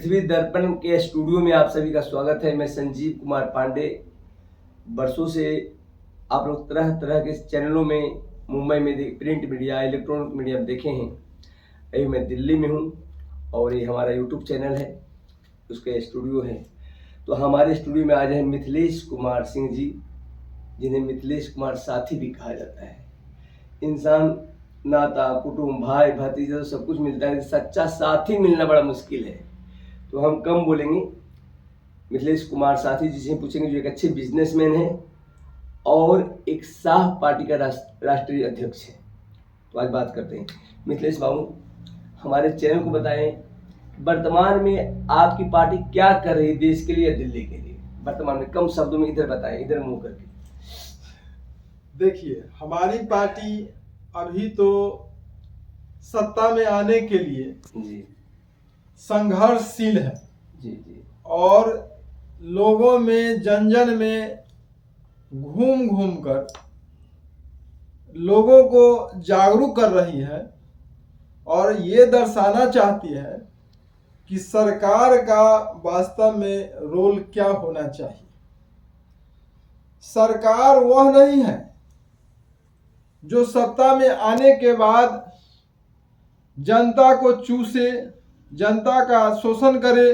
पृथ्वी दर्पण के स्टूडियो में आप सभी का स्वागत है। मैं संजीव कुमार पांडे। बरसों से आप लोग तरह तरह के चैनलों में मुंबई में प्रिंट मीडिया, इलेक्ट्रॉनिक मीडिया देखे हैं। अभी मैं दिल्ली में हूं और ये हमारा यूट्यूब चैनल है, उसके स्टूडियो है। तो हमारे स्टूडियो में आज है मिथिलेश कुमार सिंह जी, जिन्हें मिथिलेश कुमार साथी भी कहा जाता है। इंसान नाता, कुटुंब, भाई भतीजा तो सब कुछ मिलता है, सच्चा साथी मिलना बड़ा मुश्किल है। तो हम कम बोलेंगे, मिथिलेश कुमार साथी जी से पूछेंगे, जो एक अच्छे बिजनेसमैन हैं और एक साह पार्टी का राष्ट्रीय अध्यक्ष है। तो आज बात करते हैं। मिथिलेश बाबू, हमारे चैनल को बताएं, वर्तमान में आपकी पार्टी क्या कर रही है देश के लिए या दिल्ली के लिए? वर्तमान में कम शब्दों में इधर बताएं, इधर मुंह करके। देखिए, हमारी पार्टी अभी तो सत्ता में आने के लिए जी संघर्षशील है जी और लोगों में, जन जन में घूम घूम कर लोगों को जागरूक कर रही है और ये दर्शाना चाहती है कि सरकार का वास्तव में रोल क्या होना चाहिए। सरकार वह नहीं है जो सत्ता में आने के बाद जनता को चूसे, जनता का शोषण करे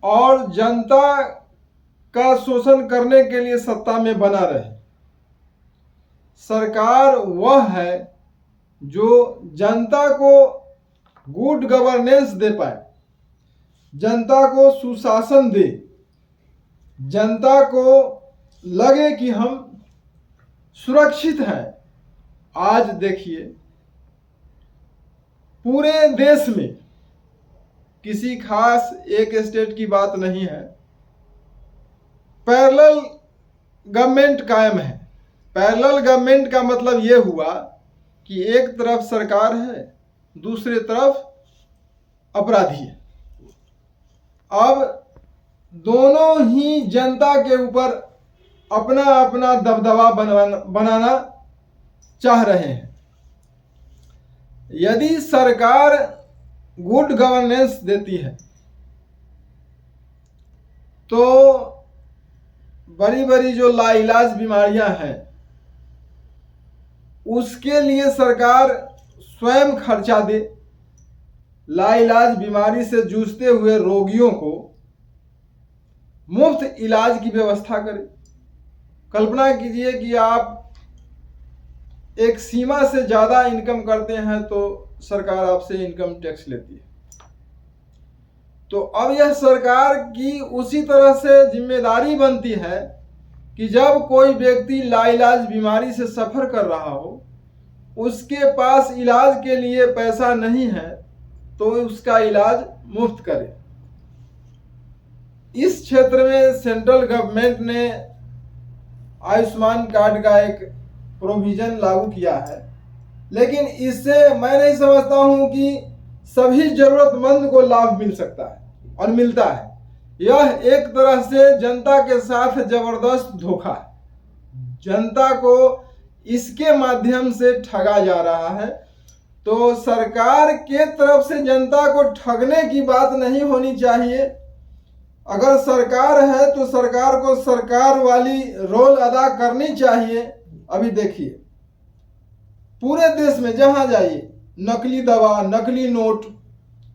और जनता का शोषण करने के लिए सत्ता में बना रहे। सरकार वह है जो जनता को गुड गवर्नेंस दे पाए, जनता को सुशासन दे, जनता को लगे कि हम सुरक्षित हैं। आज देखिए, पूरे देश में किसी खास एक स्टेट की बात नहीं है, पैरेलल गवर्नमेंट कायम है। पैरेलल गवर्नमेंट का मतलब ये हुआ कि एक तरफ सरकार है, दूसरी तरफ अपराधी है। अब दोनों ही जनता के ऊपर अपना अपना दबदबा बनाना चाह रहे हैं। यदि सरकार गुड गवर्नेंस देती है तो बड़ी बड़ी जो लाइलाज बीमारियां हैं उसके लिए सरकार स्वयं खर्चा दे, लाइलाज बीमारी से जूझते हुए रोगियों को मुफ्त इलाज की व्यवस्था करे। कल्पना कीजिए कि आप एक सीमा से ज़्यादा इनकम करते हैं तो सरकार आपसे इनकम टैक्स लेती है। तो अब यह सरकार की उसी तरह से जिम्मेदारी बनती है कि जब कोई व्यक्ति लाइलाज बीमारी से सफ़र कर रहा हो, उसके पास इलाज के लिए पैसा नहीं है, तो उसका इलाज मुफ्त करे। इस क्षेत्र में सेंट्रल गवर्नमेंट ने आयुष्मान कार्ड का एक प्रोविजन लागू किया है, लेकिन इससे मैं नहीं समझता हूं कि सभी जरूरतमंद को लाभ मिल सकता है और मिलता है। यह एक तरह से जनता के साथ जबरदस्त धोखा है। जनता को इसके माध्यम से ठगा जा रहा है। तो सरकार के तरफ से जनता को ठगने की बात नहीं होनी चाहिए। अगर सरकार है तो सरकार को सरकार वाली रोल अदा करनी चाहिए। अभी देखिए, पूरे देश में जहां जाइए, नकली दवा, नकली नोट,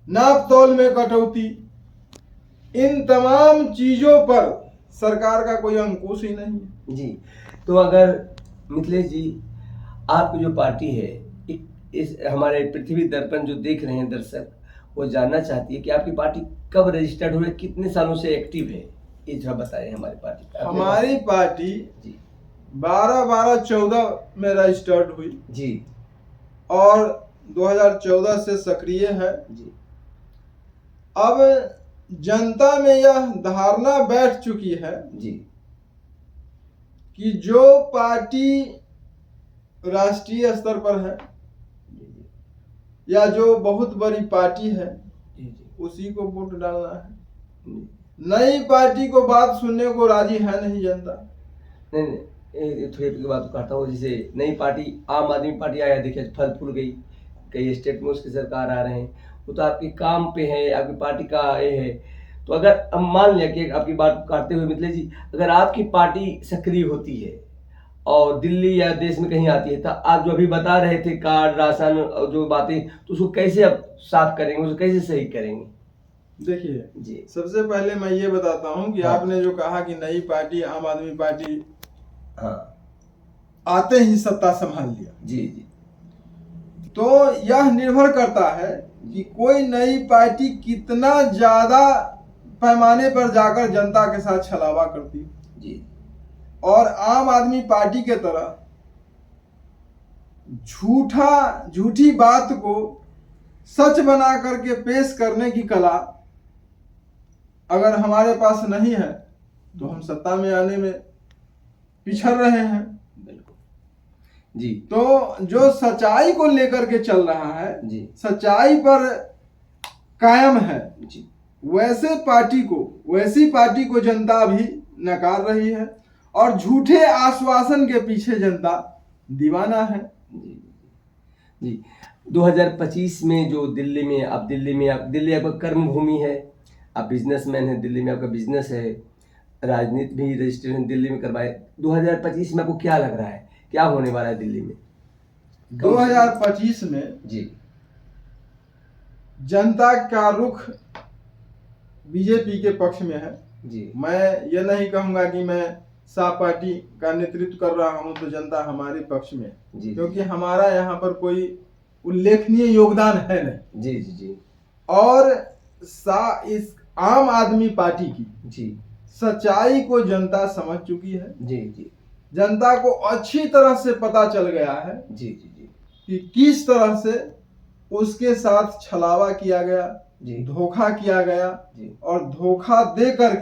नाप तौल में कटौती, इन तमाम चीजों पर सरकार का कोई अंकुश ही नहीं है। जी, तो अगर मिथिलेश जी, आपकी जो पार्टी है, इस हमारे पृथ्वी दर्पण जो देख रहे हैं दर्शक, वो जानना चाहती है कि आपकी पार्टी कब रजिस्टर्ड हुई, कितने सालों से एक्टिव है, ये जरा बताएं। हमारी पार्टी हमारी पार्टी जी 12/12/14 में रजिस्टर्ड हुई जी और 2014 से सक्रिय है जी। अब जनता में यह धारणा बैठ चुकी है जी कि जो पार्टी राष्ट्रीय स्तर पर है या जो बहुत बड़ी पार्टी है उसी को वोट डालना है। नई पार्टी को बात सुनने को राजी है नहीं जनता। नहीं, थोड़ी बात कहता हूँ। जैसे नई पार्टी आम आदमी पार्टी आया, देखिए फल फूल गई, कई स्टेट में उसकी सरकार आ रहे हैं, वो तो आपके काम पे है, आपकी पार्टी का ये है। तो अगर हम मान लिया कि आपकी बात काटते हुए मिथिलेश जी, अगर आपकी पार्टी सक्रिय होती है और दिल्ली या देश में कहीं आती है, तो आप जो अभी बता रहे थे कार्ड, राशन और जो बातें, तो उसको कैसे आप साफ करेंगे, उसको कैसे सही करेंगे? देखिए जी सबसे पहले मैं ये बताता हूँ कि हाँ। आपने जो कहा कि नई पार्टी आम आदमी पार्टी हाँ आते ही सत्ता संभाल लिया, जी जी तो यह निर्भर करता है कि कोई नई पार्टी कितना ज्यादा पैमाने पर जाकर जनता के साथ छलावा करती है। जी और आम आदमी पार्टी के तरह झूठी बात को सच बना करके पेश करने की कला अगर हमारे पास नहीं है तो हम सत्ता में आने में पिछड़ रहे हैं। बिल्कुल जी। तो जो सच्चाई को लेकर के चल रहा है जी सच्चाई पर कायम है, जी वैसी पार्टी को जनता भी नकार रही है और झूठे आश्वासन के पीछे जनता दीवाना है। जी जी 2025 में जो दिल्ली आपका कर्म भूमि है, आप बिजनेसमैन हैं, दिल्ली में आपका बिजनेस है, राजनीति भी रजिस्ट्रेशन दिल्ली में करवाए। 2025 में आपको क्या लग रहा है, क्या होने वाला है दिल्ली में? 2025 में जी जनता का रुख बीजेपी के पक्ष में है। जी मैं ये नहीं कहूंगा कि मैं साप पार्टी का नेतृत्व कर रहा हूं तो जनता हमारे पक्ष में है, जी क्योंकि हमारा यहाँ पर कोई उल्लेखनीय योगदान है नहीं। जी जी जी और इस आम आदमी पार्टी की जी सच्चाई को जनता समझ चुकी है। जी जी जनता को अच्छी तरह से पता चल गया है जी जी जी कि किस तरह से उसके साथ छलावा किया गया, जी धोखा किया गया जी और धोखा दे करके